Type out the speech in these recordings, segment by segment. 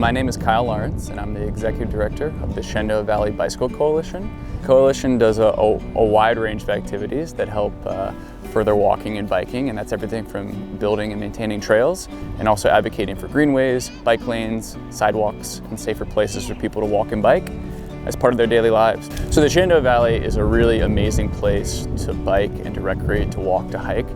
My name is Kyle Lawrence, and I'm the Executive Director of the Shenandoah Valley Bicycle Coalition. The coalition does a wide range of activities that help further walking and biking, and that's everything from building and maintaining trails, and also advocating for greenways, bike lanes, sidewalks, and safer places for people to walk and bike as part of their daily lives. So the Shenandoah Valley is a really amazing place to bike and to recreate, to walk, to hike.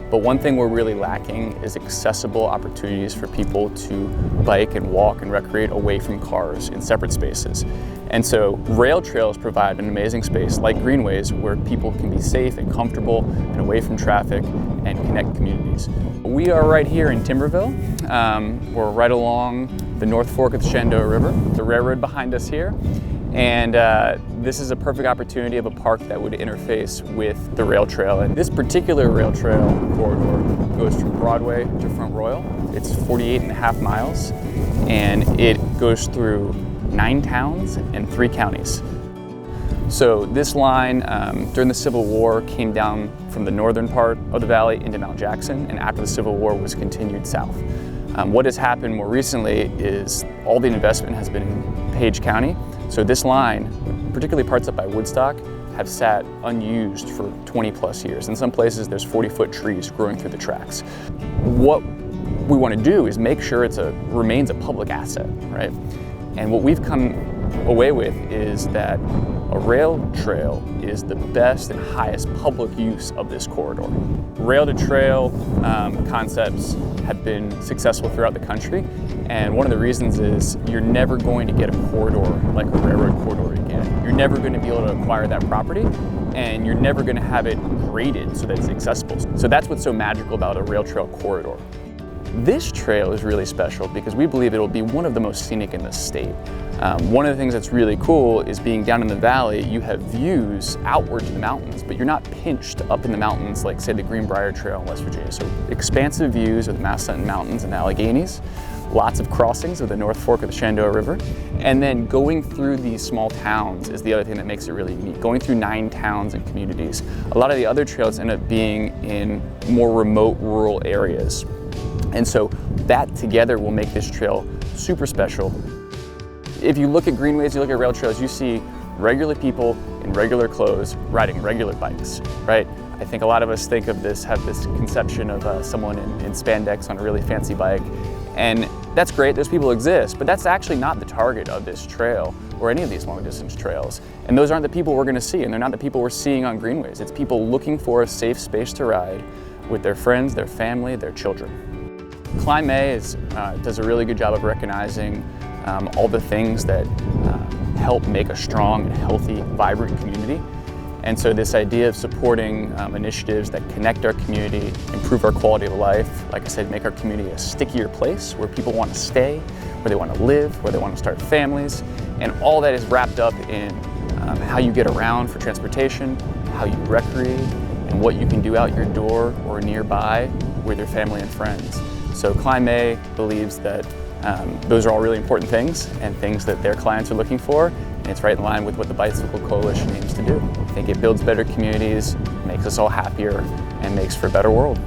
But one thing we're really lacking is accessible opportunities for people to bike and walk and recreate away from cars in separate spaces. And so rail trails provide an amazing space like greenways where people can be safe and comfortable and away from traffic and connect communities. We are right here in Timberville. We're right along the North Fork of the Shenandoah River, the railroad behind us here. And this is a perfect opportunity of a park that would interface with the rail trail. And this particular rail trail corridor goes from Broadway to Front Royal. It's 48.5 miles, and it goes through 9 towns and 3 counties. So this line during the Civil War came down from the northern part of the valley into Mount Jackson, and after the Civil War was continued south. What has happened more recently is all the investment has been in Page County. So this line, particularly parts up by Woodstock, have sat unused for 20 plus years. In some places there's 40-foot trees growing through the tracks. What we want to do is make sure it remains a public asset, right? And what we've come away with is that a rail trail is the best and highest public use of this corridor. Rail to trail concepts have been successful throughout the country, and one of the reasons is you're never going to get a corridor like a railroad corridor again. You're never going to be able to acquire that property, and you're never going to have it graded so that it's accessible. So that's what's so magical about a rail trail corridor. This trail is really special because we believe it'll be one of the most scenic in the state. One of the things that's really cool is being down in the valley, you have views outward to the mountains, but you're not pinched up in the mountains like, say, the Greenbrier Trail in West Virginia. So expansive views of the Massanutten Mountains and the Alleghenies, lots of crossings of the North Fork of the Shenandoah River, and then going through these small towns is the other thing that makes it really unique. Going through 9 towns and communities. A lot of the other trails end up being in more remote rural areas. And so that together will make this trail super special. If you look at greenways, you look at rail trails, you see regular people in regular clothes riding regular bikes, right? I think a lot of us think of this, have this conception of someone in spandex on a really fancy bike. And that's great, those people exist, but that's actually not the target of this trail or any of these long distance trails. And those aren't the people we're gonna see, and they're not the people we're seeing on greenways. It's people looking for a safe space to ride with their friends, their family, their children. Kline May does a really good job of recognizing all the things that help make a strong and healthy, vibrant community. And so this idea of supporting initiatives that connect our community, improve our quality of life, like I said, make our community a stickier place where people want to stay, where they want to live, where they want to start families. And all that is wrapped up in how you get around for transportation, how you recreate, and what you can do out your door or nearby with your family and friends. So Kline May believes that those are all really important things and things that their clients are looking for, and it's right in line with what the Bicycle Coalition aims to do. I think it builds better communities, makes us all happier, and makes for a better world.